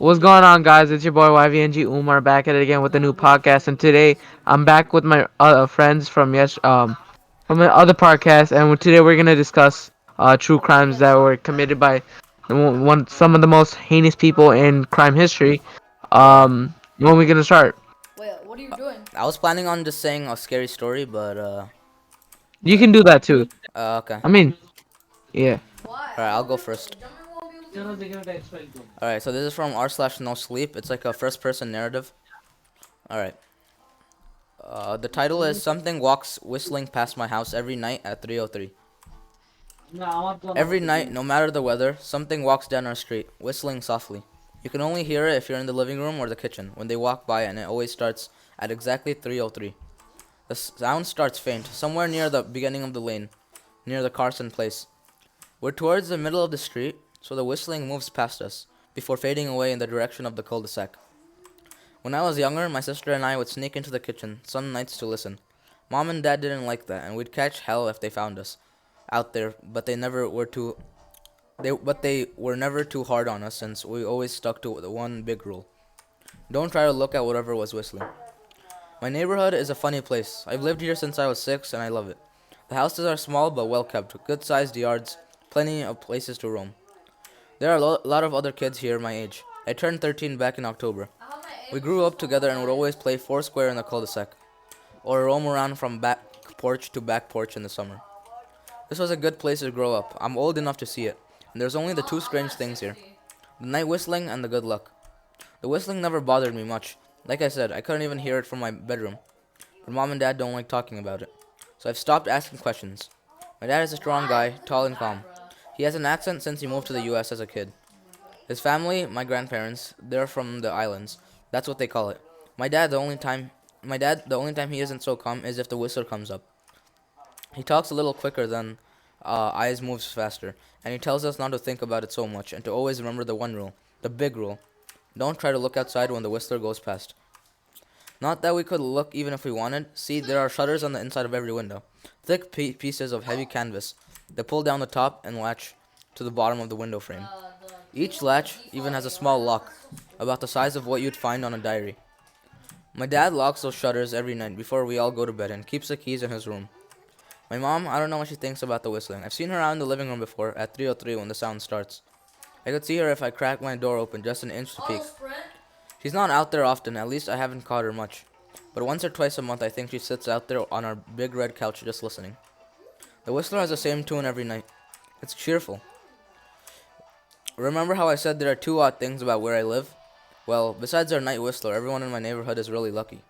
What's going on, guys? It's your boy ft.yvngumar back at it again with a new podcast. And today I'm back with my friends from my other podcast. And today we're gonna discuss true crimes that were committed by some of the most heinous people in crime history. Alright. When are we gonna start? Wait, what are you doing? I was planning on just saying a scary story, but You can do that too. okay. I mean, yeah. Why? Alright, I'll go first. Jumping won't be able to. Alright, so this is from r/no sleep. It's like a first person narrative. Alright. The title is Something Walks Whistling Past My House Every Night at 3:03. Every night, no matter the weather, something walks down our street, whistling softly. You can only hear it if you're in the living room or the kitchen when they walk by, and it always starts at exactly 3:03. The sound starts faint, somewhere near the beginning of the lane, near the Carson place. We're towards the middle of the street, so the whistling moves past us, before fading away in the direction of the cul-de-sac. When I was younger, my sister and I would sneak into the kitchen some nights to listen. Mom and Dad didn't like that, and we'd catch hell if they found us out there, but they were never too hard on us since we always stuck to the one big rule. Don't try to look at whatever was whistling. My neighborhood is a funny place. I've lived here since I was 6 and I love it. The houses are small but well kept, good sized yards, plenty of places to roam. There are a lot of other kids here my age. I turned 13 back in October. We grew up together and would always play foursquare in the cul-de-sac, or roam around from back porch to back porch in the summer. This was a good place to grow up. I'm old enough to see it, and there's only the two strange things here: the night whistling and the good luck. The whistling never bothered me much. Like I said, I couldn't even hear it from my bedroom, but Mom and Dad don't like talking about it, so I've stopped asking questions. My dad is a strong guy, tall and calm. He has an accent since he moved to the US as a kid. His family, my grandparents, they're from the islands. That's what they call it. The only time he isn't so calm is if the whistler comes up. He talks a little quicker than eyes moves faster, and he tells us not to think about it so much and to always remember the one rule, the big rule. Don't try to look outside when the whistler goes past. Not that we could look even if we wanted. See, there are shutters on the inside of every window. Thick pieces of heavy canvas that pull down the top and latch to the bottom of the window frame. Each latch even has a small lock, about the size of what you'd find on a diary. My dad locks those shutters every night before we all go to bed and keeps the keys in his room. My mom, I don't know what she thinks about the whistling. I've seen her out in the living room before at 3:03 when the sound starts. I could see her if I cracked my door open just an inch to peek. She's not out there often, at least I haven't caught her much. But once or twice a month I think she sits out there on our big red couch just listening. The whistler has the same tune every night. It's cheerful. Remember how I said there are two odd things about where I live? Well, besides our night whistler, everyone in my neighborhood is really lucky.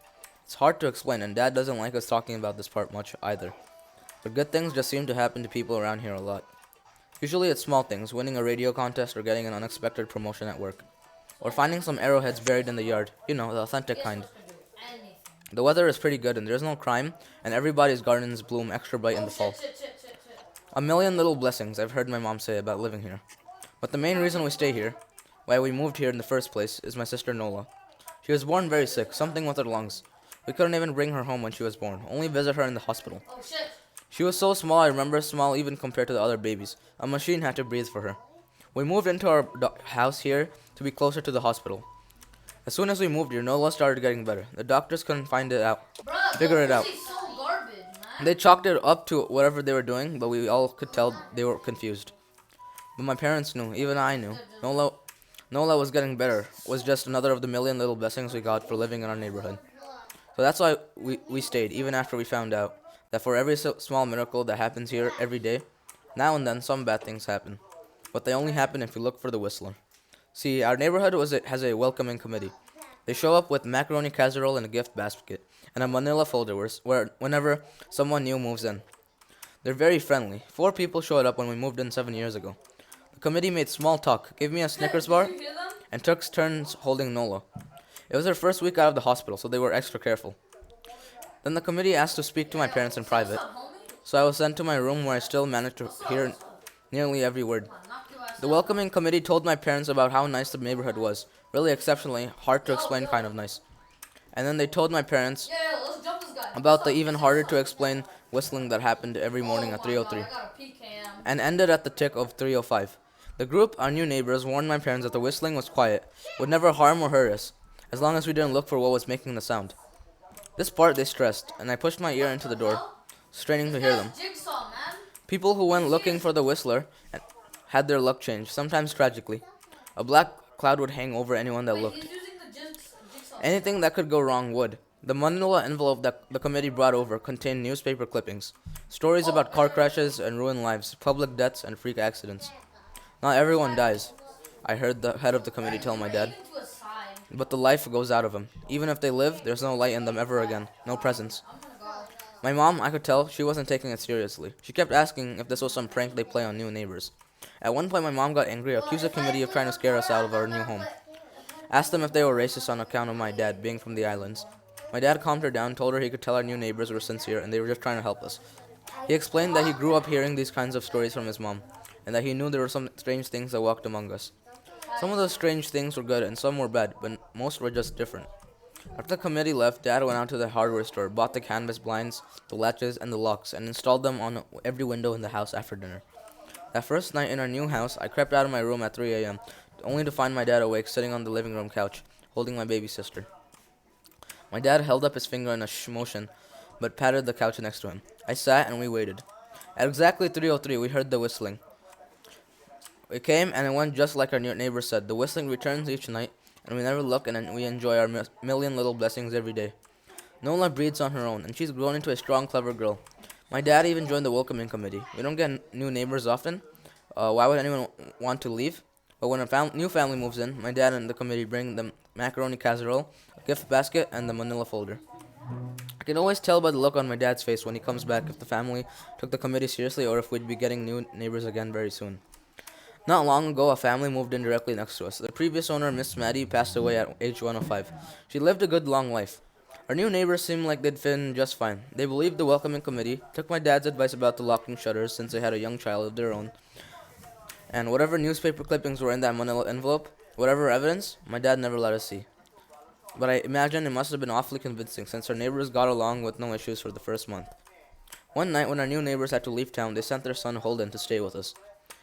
It's hard to explain, and Dad doesn't like us talking about this part much either. But good things just seem to happen to people around here a lot. Usually it's small things, winning a radio contest or getting an unexpected promotion at work. Or finding some arrowheads buried in the yard. You know, the authentic kind. The weather is pretty good and there's no crime, and everybody's gardens bloom extra bright in the fall. A million little blessings I've heard my mom say about living here. But the main reason we stay here, why we moved here in the first place, is my sister Nola. She was born very sick, something with her lungs. We couldn't even bring her home when she was born, only visit her in the hospital. She was so small, I remember small even compared to the other babies. A machine had to breathe for her. We moved into our house here to be closer to the hospital. As soon as we moved here, Nola started getting better. The doctors couldn't figure it out. They chalked it up to whatever they were doing, but we all could tell they were confused. But my parents knew, even I knew. Nola was getting better, was just another of the million little blessings we got for living in our neighborhood. So that's why we stayed, even after we found out that for every small miracle that happens here every day, now and then some bad things happen. But they only happen if you look for the whistler. See, our neighborhood has a welcoming committee. They show up with macaroni casserole in a gift basket and a manila folder whenever someone new moves in. They're very friendly. 4 people showed up when we moved in 7 years ago. The committee made small talk, gave me a Snickers bar, and took turns holding Nola. It was her first week out of the hospital, so they were extra careful. Then the committee asked to speak to my parents in private, so I was sent to my room where I still managed to hear nearly every word. The welcoming committee told my parents about how nice the neighborhood was, really exceptionally, hard to explain kind of nice. And then they told my parents about the even harder to explain whistling that happened every morning at 3:03 and ended at the tick of 3:05. The group, our new neighbors, warned my parents that the whistling was quiet, would never harm or hurt us, as long as we didn't look for what was making the sound. This part they stressed, and I pushed my ear into the door, straining to hear them. Jigsaw, man. People who went looking for the whistler had their luck changed, sometimes tragically. A black cloud would hang over anyone that looked. He's using the jigsaw. Anything that could go wrong would. The manila envelope that the committee brought over contained newspaper clippings, stories about car crashes and ruined lives, public deaths, and freak accidents. Not everyone dies, I heard the head of the committee tell my dad. To a side. But the life goes out of them. Even if they live, there's no light in them ever again. No presence. My mom, I could tell, she wasn't taking it seriously. She kept asking if this was some prank they play on new neighbors. At one point, my mom got angry, accused the committee of trying to scare us out of our new home. Asked them if they were racist on account of my dad being from the islands. My dad calmed her down, told her he could tell our new neighbors were sincere and they were just trying to help us. He explained that he grew up hearing these kinds of stories from his mom, and that he knew there were some strange things that walked among us. Some of those strange things were good and some were bad, but most were just different. After the committee left, Dad went out to the hardware store, bought the canvas blinds, the latches, and the locks, and installed them on every window in the house after dinner. That first night in our new house, I crept out of my room at 3 a.m., only to find my dad awake, sitting on the living room couch, holding my baby sister. My dad held up his finger in a motion, but patted the couch next to him. I sat and we waited. At exactly 3:03, we heard the whistling. It came and it went just like our neighbor said. The whistling returns each night, and we never look, and we enjoy our million little blessings every day. Nola breathes on her own, and she's grown into a strong, clever girl. My dad even joined the welcoming committee. We don't get new neighbors often. Why would anyone want to leave? But when a new family moves in, my dad and the committee bring them macaroni casserole, a gift basket, and the manila folder. I can always tell by the look on my dad's face when he comes back if the family took the committee seriously or if we'd be getting new neighbors again very soon. Not long ago, a family moved in directly next to us. The previous owner, Miss Maddie, passed away at age 105. She lived a good long life. Our new neighbors seemed like they'd fit in just fine. They believed the welcoming committee, took my dad's advice about the locking shutters since they had a young child of their own, and whatever newspaper clippings were in that manila envelope, whatever evidence, my dad never let us see. But I imagine it must have been awfully convincing since our neighbors got along with no issues for the first month. One night when our new neighbors had to leave town, they sent their son Holden to stay with us.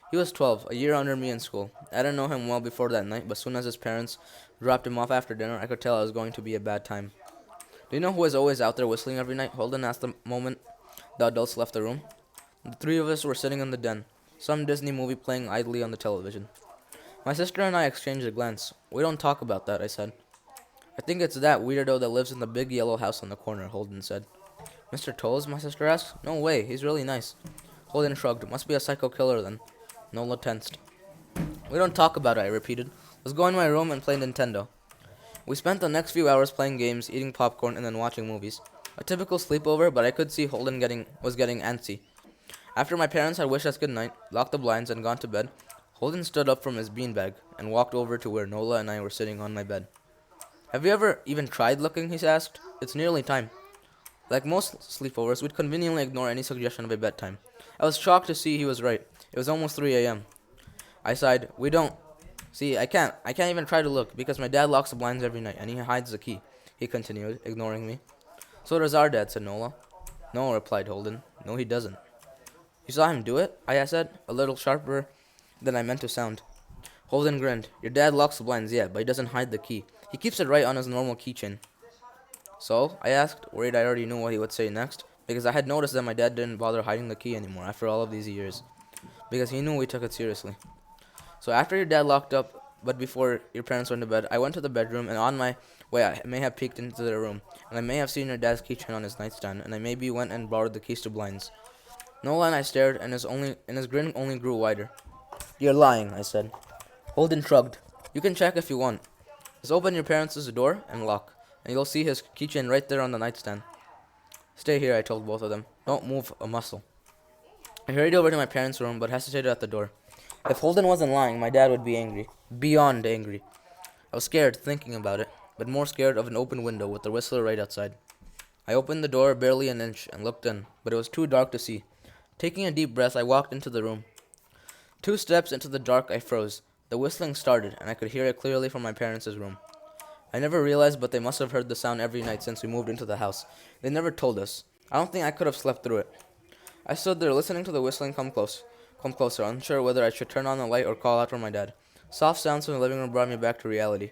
He was 12, a year under me in school. I didn't know him well before that night, but soon as his parents dropped him off after dinner, I could tell it was going to be a bad time. Do you know who was always out there whistling every night? Holden asked the moment the adults left the room. The three of us were sitting in the den, some Disney movie playing idly on the television. My sister and I exchanged a glance. We don't talk about that, I said. I think it's that weirdo that lives in the big yellow house on the corner, Holden said. Mr. Tolles, my sister asked. No way, he's really nice. Holden shrugged. Must be a psycho killer then. Nola tensed. We don't talk about it, I repeated. Let's go in my room and play Nintendo. We spent the next few hours playing games, eating popcorn, and then watching movies. A typical sleepover, but I could see Holden was getting antsy. After my parents had wished us good night, locked the blinds, and gone to bed, Holden stood up from his beanbag and walked over to where Nola and I were sitting on my bed. Have you ever even tried looking? He asked. It's nearly time. Like most sleepovers, we'd conveniently ignore any suggestion of a bedtime. I was shocked to see he was right. It was almost 3 a.m. I sighed. We don't. See, I can't even try to look because my dad locks the blinds every night and he hides the key, he continued, ignoring me. So does our dad, said Nola. No, replied Holden. No, he doesn't. You saw him do it? I said, a little sharper than I meant to sound. Holden grinned. Your dad locks the blinds, yeah, but he doesn't hide the key. He keeps it right on his normal keychain. So, I asked, worried I already knew what he would say next, because I had noticed that my dad didn't bother hiding the key anymore after all of these years, because he knew we took it seriously. So after your dad locked up, but before your parents went to bed, I went to the bedroom, and on my way I may have peeked into their room, and I may have seen your dad's keychain on his nightstand, and I maybe went and borrowed the keys to blinds. Nola and I stared, and his grin only grew wider. You're lying, I said. Holden shrugged. You can check if you want. Just open your parents' door and lock, and you'll see his keychain right there on the nightstand. Stay here, I told both of them. Don't move a muscle. I hurried over to my parents' room, but hesitated at the door. If Holden wasn't lying, my dad would be angry. Beyond angry. I was scared, thinking about it, but more scared of an open window with the whistler right outside. I opened the door barely an inch and looked in, but it was too dark to see. Taking a deep breath, I walked into the room. 2 steps into the dark, I froze. The whistling started, and I could hear it clearly from my parents' room. I never realized, but they must have heard the sound every night since we moved into the house. They never told us. I don't think I could have slept through it. I stood there listening to the whistling come close. come closer, unsure whether I should turn on the light or call out for my dad. Soft sounds from the living room brought me back to reality.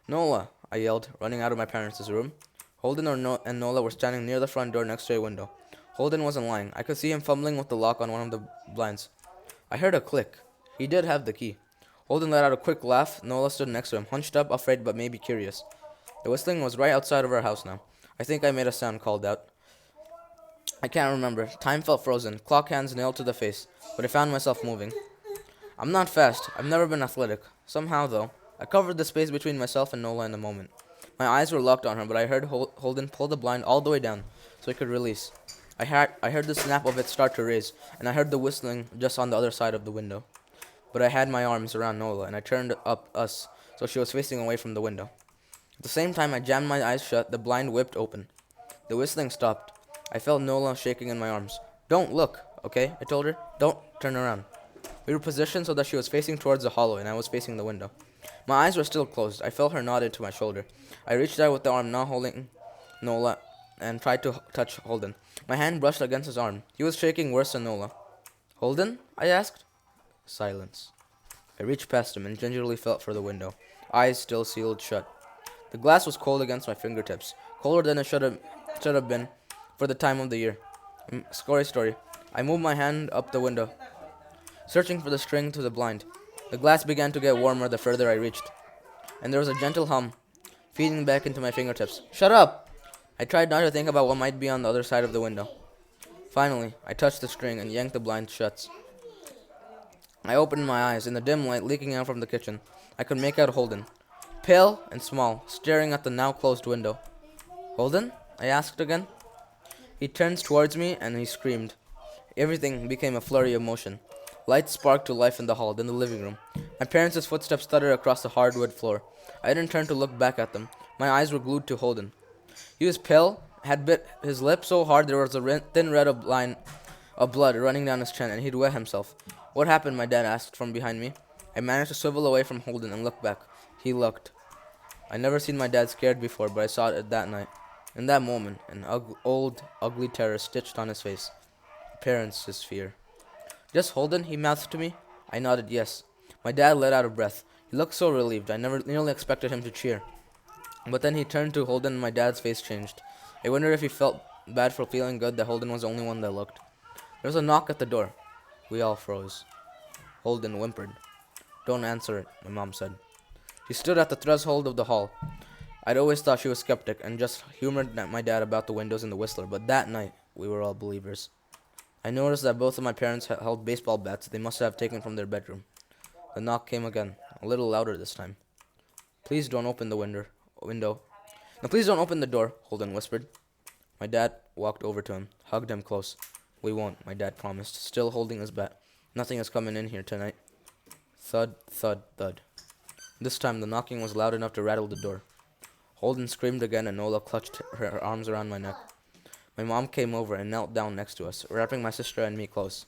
Nola! I yelled, running out of my parents' room. Holden and Nola were standing near the front door next to a window. Holden wasn't lying. I could see him fumbling with the lock on one of the blinds. I heard a click. He did have the key. Holden let out a quick laugh. Nola stood next to him, hunched up, afraid but maybe curious. The whistling was right outside of our house now. I think I made a sound called out. I can't remember. Time felt frozen, clock hands nailed to the face, but I found myself moving. I'm not fast. I've never been athletic. Somehow, though, I covered the space between myself and Nola in a moment. My eyes were locked on her, but I heard Holden pull the blind all the way down so he could release. I heard the snap of it start to raise, and I heard the whistling just on the other side of the window. But I had my arms around Nola, and I turned up us so she was facing away from the window. At the same time I jammed my eyes shut, the blind whipped open. The whistling stopped. I felt Nola shaking in my arms. Don't look, okay? I told her. Don't turn around. We were positioned so that she was facing towards the hollow, and I was facing the window. My eyes were still closed. I felt her nodded to my shoulder. I reached out with the arm now holding Nola and tried to touch Holden. My hand brushed against his arm. He was shaking worse than Nola. Holden? I asked. Silence. I reached past him and gingerly felt for the window, eyes still sealed shut. The glass was cold against my fingertips, colder than it should have been for the time of the year. Story. I moved my hand up the window, searching for the string to the blind. The glass began to get warmer the further I reached, and there was a gentle hum feeding back into my fingertips. Shut up! I tried not to think about what might be on the other side of the window. Finally, I touched the string and yanked the blind shut. I opened my eyes. In the dim light leaking out from the kitchen, I could make out Holden, pale and small, staring at the now closed window. Holden? I asked again. He turned towards me and he screamed. Everything became a flurry of motion. Lights sparked to life in the hall, then the living room. My parents' footsteps stuttered across the hardwood floor. I didn't turn to look back at them. My eyes were glued to Holden. He was pale, had bit his lip so hard there was a thin red line of blood running down his chin, and he'd wet himself. What happened? My dad asked from behind me. I managed to swivel away from Holden and look back. He looked. I never seen my dad scared before, but I saw it that night. In that moment, an old, ugly terror stitched on his face. Parents' fear. Just Holden? He mouthed to me. I nodded yes. My dad let out a breath. He looked so relieved. I never nearly expected him to cheer. But then he turned to Holden and my dad's face changed. I wondered if he felt bad for feeling good that Holden was the only one that looked. There was a knock at the door. We all froze. Holden whimpered. Don't answer it, my mom said. She stood at the threshold of the hall. I'd always thought she was skeptic and just humored my dad about the windows and the whistler, but that night, we were all believers. I noticed that both of my parents held baseball bats they must have taken from their bedroom. The knock came again, a little louder this time. Please don't open the window. No, please don't open the door, Holden whispered. My dad walked over to him, hugged him close. We won't, my dad promised, still holding his bat. Nothing is coming in here tonight. Thud, thud, thud. This time the knocking was loud enough to rattle the door. Holden screamed again and Nola clutched her arms around my neck. My mom came over and knelt down next to us, wrapping my sister and me close.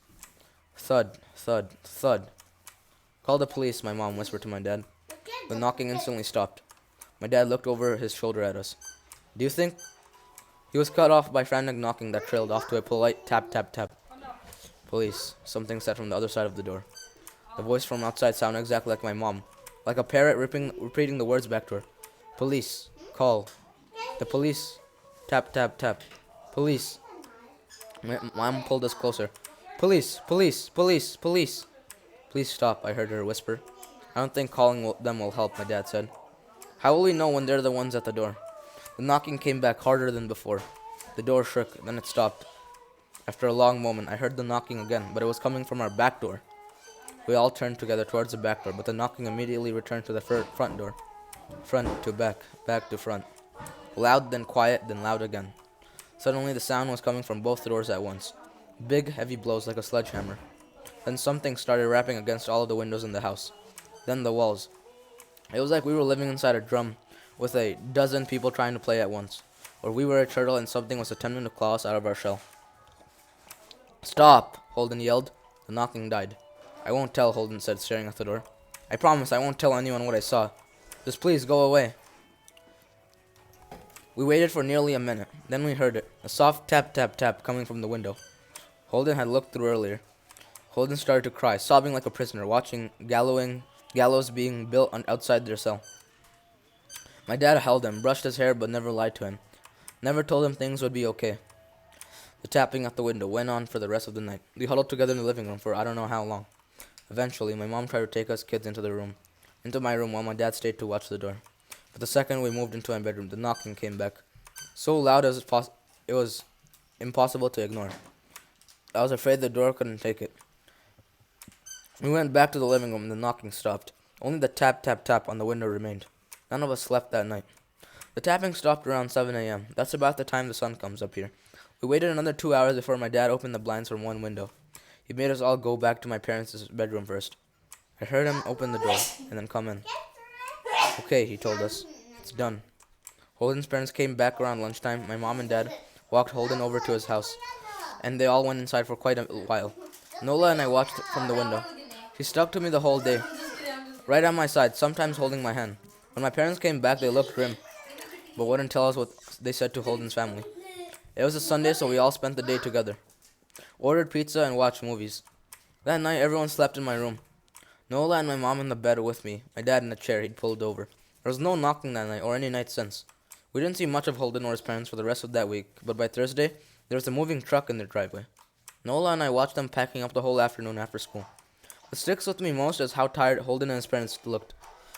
Thud, thud, thud. Call the police, my mom whispered to my dad. The knocking instantly stopped. My dad looked over his shoulder at us. Do you think? He was cut off by frantic knocking that trailed off to a polite tap, tap, tap. Police, something said from the other side of the door. The voice from outside sounded exactly like my mom, like a parrot repeating the words back to her. Police, call. The police. Tap, tap, tap. Police. My mom pulled us closer. Police, police, police, police. Please stop, I heard her whisper. I don't think calling them will help, my dad said. How will we know when they're the ones at the door? The knocking came back harder than before. The door shook, then it stopped. After a long moment, I heard the knocking again, but it was coming from our back door. We all turned together towards the back door, but the knocking immediately returned to the front door. Front to back, back to front. Loud, then quiet, then loud again. Suddenly the sound was coming from both doors at once. Big, heavy blows like a sledgehammer. Then something started rapping against all of the windows in the house. Then the walls. It was like we were living inside a drum with a dozen people trying to play at once. Or we were a turtle and something was attempting to claw us out of our shell. Stop! Holden yelled. The knocking died. I won't tell, Holden said, staring at the door. I promise I won't tell anyone what I saw. Just please go away. We waited for nearly a minute. Then we heard it. A soft tap, tap, tap coming from the window. Holden had looked through earlier. Holden started to cry, sobbing like a prisoner, watching gallows being built outside their cell. My dad held him, brushed his hair, but never lied to him. Never told him things would be okay. The tapping at the window went on for the rest of the night. We huddled together in the living room for I don't know how long. Eventually, my mom tried to take us kids into my room while my dad stayed to watch the door. But the second we moved into my bedroom, the knocking came back. So loud as it was impossible to ignore. I was afraid the door couldn't take it. We went back to the living room and the knocking stopped. Only the tap tap tap on the window remained. None of us slept that night. The tapping stopped around 7 a.m. That's about the time the sun comes up here. We waited another 2 hours before my dad opened the blinds from one window. He made us all go back to my parents' bedroom first. I heard him open the door and then come in. Okay, he told us. It's done. Holden's parents came back around lunchtime. My mom and dad walked Holden over to his house, and they all went inside for quite a while. Nola and I watched from the window. She stuck to me the whole day, right at my side, sometimes holding my hand. When my parents came back, they looked grim, but wouldn't tell us what they said to Holden's family. It was a Sunday, so we all spent the day together. Ordered pizza and watched movies. That night, everyone slept in my room. Nola and my mom in the bed with me, my dad in a chair he'd pulled over. There was no knocking that night or any night since. We didn't see much of Holden or his parents for the rest of that week, but by Thursday, there was a moving truck in their driveway. Nola and I watched them packing up the whole afternoon after school. What sticks with me most is how tired Holden and his parents looked.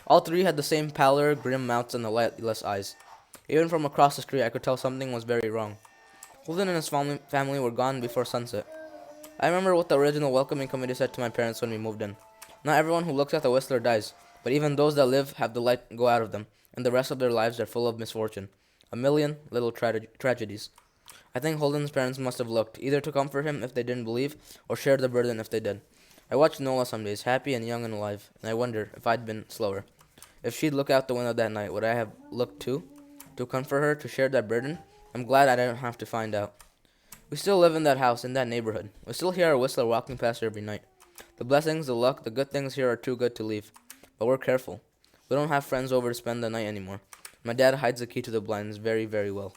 All three had the same pallor, grim mouths, and the lightless eyes. Even from across the street, I could tell something was very wrong. Holden and his family were gone before sunset. I remember what the original welcoming committee said to my parents when we moved in. Not everyone who looks at the Whistler dies, but even those that live have the light go out of them, and the rest of their lives are full of misfortune. A million little tragedies. I think Holden's parents must have looked, either to comfort him if they didn't believe, or share the burden if they did. I watched Nola some days, happy and young and alive, and I wonder if I'd been slower. If she'd look out the window that night, would I have looked too? To comfort her, to share that burden? I'm glad I didn't have to find out. We still live in that house, in that neighborhood. We still hear our Whistler walking past every night. The blessings, the luck, the good things here are too good to leave. But we're careful. We don't have friends over to spend the night anymore. My dad hides the key to the blinds very, very well.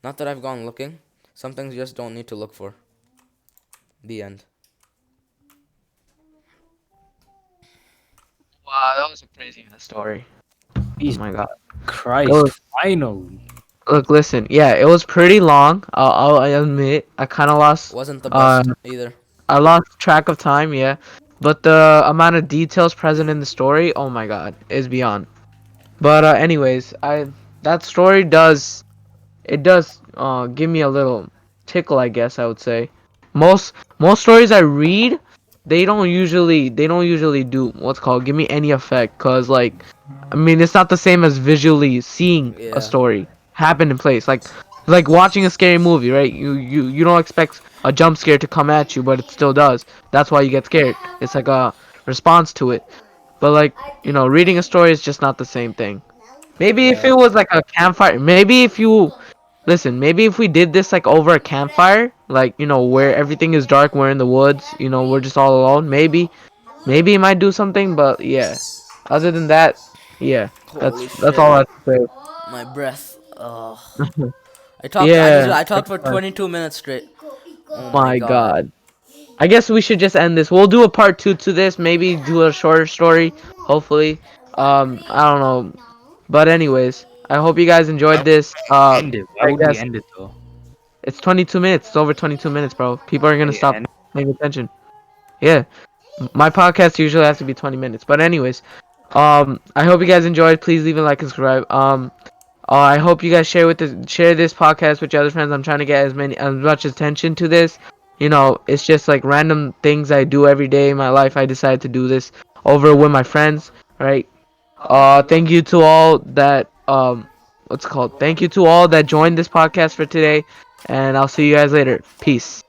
Not that I've gone looking. Some things you just don't need to look for. The end. Wow, that was a crazy ass story. Oh Jesus my god. It Christ, was, finally. look, listen. Yeah, it was pretty long. I admit, I kind of lost. Wasn't the Uh, best either. I lost track of time. Yeah, but the amount of details present in the story, oh my god, is beyond. But anyways, that story does give me a little tickle, I guess I would say. Most stories I read, they don't usually do what's called give me any effect, cause like, I mean, it's not the same as visually seeing a Yeah. story happen in place. Like watching a scary movie, right? You don't expect a jump scare to come at you, but it still does. That's why you get scared. It's like a response to it. But like, reading a story is just not the same thing. Maybe if Yeah. it was like a campfire, maybe if you listen, maybe if we did this like over a campfire, like, where everything is dark, we're in the woods, we're just all alone, maybe it might do something, but yeah. Other than that, yeah, Holy that's shit. all I have to My breath. Ugh. say. I talked. Yeah, I talked for 22 minutes straight. Oh my my god. God. I guess we should just end this. We'll do a part two to this, maybe do a shorter story, hopefully. I don't know. But anyways, I hope you guys enjoyed this. End it. Why I would we guess end it though? it's 22 minutes. It's over 22 minutes, bro. People are gonna Okay, stop end. paying attention. Yeah, my podcast usually has to be 20 minutes. But anyways, I hope you guys enjoyed. Please leave a like and subscribe. I hope you guys share this podcast with your other friends. I'm trying to get as much attention to this. It's just like random things I do every day in my life. I decided to do this over with my friends, right? Thank you to all that what's it called? Thank you to all that joined this podcast for today, and I'll see you guys later. Peace.